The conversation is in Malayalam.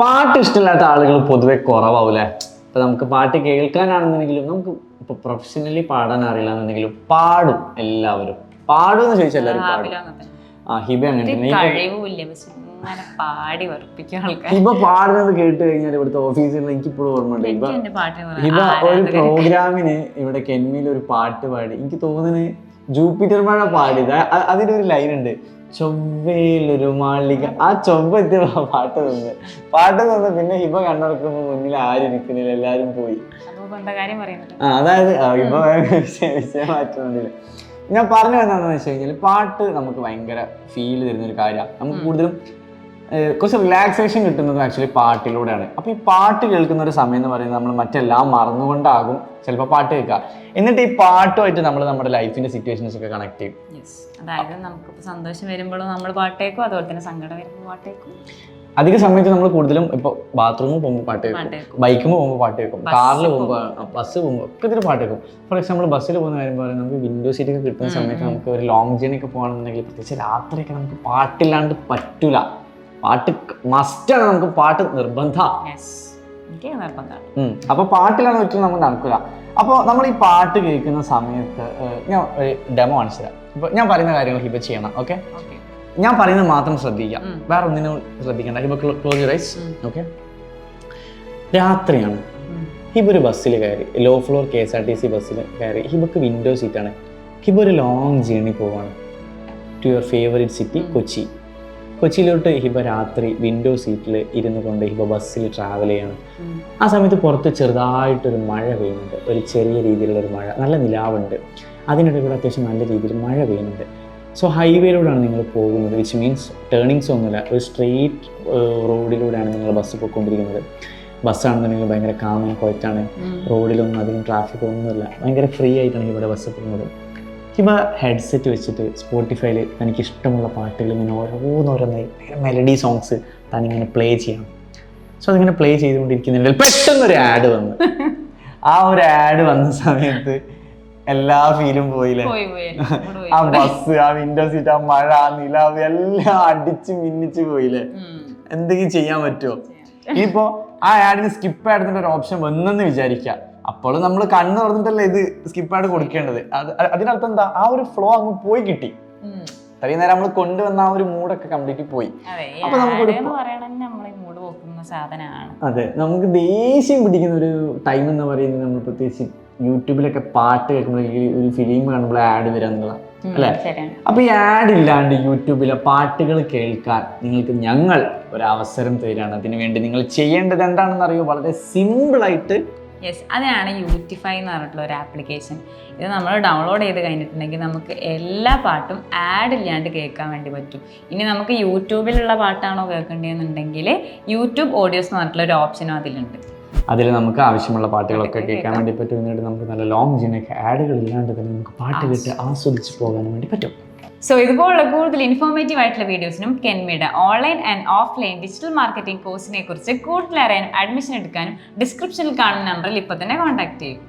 പാട്ട് ഇഷ്ടമില്ലാത്ത ആളുകൾ പൊതുവെ കുറവാവൂലേ. ഇപ്പം നമുക്ക് പാട്ട് കേൾക്കാനാണെന്നുണ്ടെങ്കിലും നമുക്ക് ഇപ്പോൾ പ്രൊഫഷണലി പാടാൻ അറിയില്ല എന്നുണ്ടെങ്കിലും പാടും. എല്ലാവരും പാടും എന്ന് ചോദിച്ചാൽ എല്ലാവരും പാടും. ഹിബ അങ്ങനെ ഹിബ പാടുന്നത് കേട്ട് കഴിഞ്ഞാൽ ഇവിടുത്തെ ഓഫീസിൽ എനിക്കിപ്പോഴും ഓർമ്മയുണ്ട്. ഹിബ ഒരു പ്രോഗ്രാമിന് ഇവിടെ കെന്നിയിൽ ഒരു പാട്ട് പാടി. എനിക്ക് തോന്നുന്നത് ജൂപ്പിറ്റർ മഴ പാടിയത്. അതിലൊരു ലൈൻ ഉണ്ട്, ചൊവ്വയിലൊരു മാളിക. ആ ചൊവ്വ എത്തിയ പാട്ട് നിന്ന് പിന്നെ ഹിബ കണ്ണുറക്കുമ്പോ മുന്നിൽ ആരും ഇരിക്കുന്നില്ല, എല്ലാരും പോയി. അതായത് ഹിബ വിഷയം മാറ്റുന്നില്ല. ഞാൻ പറഞ്ഞു വന്നതെന്ന് വെച്ച് കഴിഞ്ഞാൽ പാട്ട് നമുക്ക് ഭയങ്കര ഫീൽ തരുന്ന ഒരു കാര്യമാണ്. നമുക്ക് കൂടുതലും കുറച്ച് റിലാക്സേഷൻ കിട്ടുന്നത് ആക്ച്വലി പാട്ടിലൂടെയാണ്. അപ്പോൾ ഈ പാട്ട് കേൾക്കുന്ന ഒരു സമയം എന്ന് പറയുന്നത് നമ്മൾ മറ്റെല്ലാം മറന്നുകൊണ്ടാകും ചിലപ്പോൾ പാട്ട് കേൾക്കുക. എന്നിട്ട് ഈ പാട്ടുമായിട്ട് നമ്മൾ നമ്മുടെ ലൈഫിന്റെ സിറ്റുവേഷൻസ് ഒക്കെ കണക്ട് ചെയ്യും. അതായത് നമുക്കിപ്പോൾ സന്തോഷം വരുമ്പോഴും നമ്മൾ പാട്ടേക്കും, അതുപോലെ തന്നെ സങ്കടം വരുമ്പോൾ പാട്ടേക്കും. അധിക സമയത്ത് നമ്മൾ കൂടുതലും ഇപ്പോൾ ബാത്റൂമിൽ പോകുമ്പോൾ പാട്ട് കേൾക്കും, ബൈക്കിൽ പോകുമ്പോൾ പാട്ട് കേൾക്കും, കാറിൽ പോകുമ്പോൾ, ബസ് പോകുമ്പോൾ ഒക്കെ ഇതിൽ പാട്ട് കേൾക്കും. ഫോർ എക്സാമ്പിൾ ബസ്സിൽ പോകുന്ന കാര്യം പറയാം, നമുക്ക് വിൻഡോ സീറ്റൊക്കെ കിട്ടുന്ന സമയത്ത് നമുക്ക് ഒരു ലോങ് ജേർണി ഒക്കെ പോകണമെന്നുണ്ടെങ്കിൽ പ്രത്യേകിച്ച് രാത്രിയൊക്കെ നമുക്ക് പാട്ടില്ലാണ്ട് പറ്റൂല. പാട്ട് മസ്റ്റാണ്, നമുക്ക് പാട്ട് നിർബന്ധമാണ്. അപ്പോൾ പാട്ടിലാണ് ഒരിക്കലും നമുക്ക് നടക്കില്ല. അപ്പോൾ നമ്മൾ ഈ പാട്ട് കേൾക്കുന്ന സമയത്ത് ഞാൻ ഒരു ഡെമോ കാണിച്ചു തരാം. ഇപ്പോൾ ഞാൻ പറയുന്ന കാര്യങ്ങൾ ഹിബ ചെയ്യണം. ഓക്കെ, ഞാൻ പറയുന്നത് മാത്രം ശ്രദ്ധിക്കാം, വേറെ ഒന്നിനും ശ്രദ്ധിക്കേണ്ട. Hiba close your eyes. Okay, രാത്രിയാണ്. ഹിബ ഒരു ബസ്സിൽ കയറി, ലോ ഫ്ലോർ KSRTC ബസ്സിൽ കയറി. ഹിബക്ക് വിൻഡോ സീറ്റാണ്. ഹിബ ഒരു ലോങ് ജേർണി പോവാണ് to your favourite city Kochi. കൊച്ചിയിലോട്ട് ഹിബ രാത്രി വിൻഡോ സീറ്റിൽ ഇരുന്നു കൊണ്ട് ഹിബ ബസ്സിൽ ട്രാവൽ ചെയ്യാണ്. ആ സമയത്ത് പുറത്ത് ചെറുതായിട്ടൊരു മഴ പെയ്യുന്നുണ്ട്, ഒരു ചെറിയ രീതിയിലുള്ള ഒരു മഴ, നല്ല നിലാവുണ്ട്. അതിനിടെ കൂടെ അത്യാവശ്യം നല്ല രീതിയിൽ മഴ പെയ്യുന്നുണ്ട്. സോ ഹൈവേയിലൂടെയാണ് നിങ്ങൾ പോകുന്നത്, വിച്ച് മീൻസ് ടേണിങ്സ് ഒന്നുമില്ല, ഒരു സ്ട്രെയിറ്റ് റോഡിലൂടെയാണ് നിങ്ങൾ ബസ് പോയിക്കൊണ്ടിരിക്കുന്നത്. ബസ്സാണെന്നുണ്ടെങ്കിൽ ഭയങ്കര കാം ആൻഡ് ക്വയറ്റാണ്, റോഡിലൊന്നും അധികം ട്രാഫിക് ഒന്നുമില്ല, ഭയങ്കര ഫ്രീ ആയിട്ടാണ് ഇവിടെ ബസ് പോകുന്നത്. ഹിബ ഹെഡ്സെറ്റ് വെച്ചിട്ട് സ്പോട്ടിഫൈയിൽ തനിക്ക് ഇഷ്ടമുള്ള പാട്ടുകൾ ഇങ്ങനെ ഓരോന്നോരോന്നായി മെലഡി സോങ്സ് താനിങ്ങനെ പ്ലേ ചെയ്യണം. സോ അതിങ്ങനെ പ്ലേ ചെയ്തുകൊണ്ടിരിക്കുന്നുണ്ടെങ്കിൽ പെട്ടെന്നൊരു ആഡ് വന്നു. ആ ഒരു ആഡ് വന്ന സമയത്ത് എല്ലാ ഫീലും പോയില്ലേ. ആ ബസ്, ആ വിൻഡോ സീറ്റ്, ആ മഴ, ആ നിലാവ് എല്ലാം അടിച്ച് മിന്നിച്ച് പോയില്ലേ. എന്തെങ്കിലും ചെയ്യാൻ പറ്റുമോ? ഇനിയിപ്പോ ആ ആഡിന് സ്കിപ്പ് ആടുന്ന ഒരു ഓപ്ഷൻ വന്നെന്ന് വിചാരിക്കുക. അപ്പോൾ നമ്മൾ കണ്ണ് തുറന്നിട്ടല്ലേ ഇത് സ്കിപ്പായിട്ട് കൊടുക്കേണ്ടത്. അതിനർത്ഥം എന്താ, ആ ഒരു ഫ്ലോ അങ്ങ് പോയി കിട്ടി. ഇത്രയും നേരം നമ്മൾ കൊണ്ടുവന്ന ആ ഒരു മൂഡൊക്കെ കംപ്ലീറ്റ് പോയി. അപ്പൊ നമുക്കൊരു അതെ, നമുക്ക് ദേഷ്യം പിടിക്കുന്ന ഒരു ടൈം എന്ന് പറയുന്നത് നമ്മൾ പ്രത്യേകിച്ച് യൂട്യൂബിലൊക്കെ പാട്ട് കേൾക്കുമ്പോഴേക്ക് ഒരു ഫിലിം കാണുമ്പോൾ ആഡ് വരാന്നുള്ള അല്ലേ. അപ്പൊ ഈ ആഡ് ഇല്ലാണ്ട് യൂട്യൂബിലെ പാട്ടുകൾ കേൾക്കാൻ നിങ്ങൾക്ക് ഞങ്ങൾ ഒരു അവസരം തരാണ്. അതിനുവേണ്ടി നിങ്ങൾ ചെയ്യേണ്ടത് എന്താണെന്ന് അറിയോ? വളരെ സിമ്പിളായിട്ട് അതാണ് യൂട്ടിഫൈ എന്ന് പറഞ്ഞിട്ടുള്ള ഒരു ആപ്ലിക്കേഷൻ. ഇത് നമ്മൾ ഡൗൺലോഡ് ചെയ്ത് കഴിഞ്ഞിട്ടുണ്ടെങ്കിൽ നമുക്ക് എല്ലാ പാട്ടും ആഡ് ഇല്ലാണ്ട് കേൾക്കാൻ വേണ്ടി പറ്റും. ഇനി നമുക്ക് യൂട്യൂബിലുള്ള പാട്ടാണോ കേൾക്കേണ്ടതെന്നുണ്ടെങ്കിൽ യൂട്യൂബ് ഓഡിയോസ് എന്ന് പറഞ്ഞിട്ടുള്ള ഒരു ഓപ്ഷനും അതിലുണ്ട്. അതിൽ നമുക്ക് ആവശ്യമുള്ള പാട്ടുകളൊക്കെ കേൾക്കാൻ വേണ്ടി പറ്റും. എന്നിട്ട് നമുക്ക് നല്ല ലോങ് ജേർണിയൊക്കെ ആഡുകൾ ഇല്ലാണ്ട് തന്നെ നമുക്ക് പാട്ട് കേട്ട് ആസ്വദിച്ച് പോകാനും വേണ്ടി പറ്റും. സോ ഇതുപോലുള്ള കൂടുതൽ ഇൻഫോർമേറ്റീവ് ആയിട്ടുള്ള വീഡിയോസിനും കെൻമിയുടെ online and offline digital marketing കോഴ്സിനെ കുറിച്ച് കൂടുതൽ അറിയാനും അഡ്മിഷൻ എടുക്കാനും ഡിസ്ക്രിപ്ഷനിൽ കാണുന്ന നമ്പറിൽ ഇപ്പോൾ തന്നെ കോൺടാക്ട് ചെയ്യും.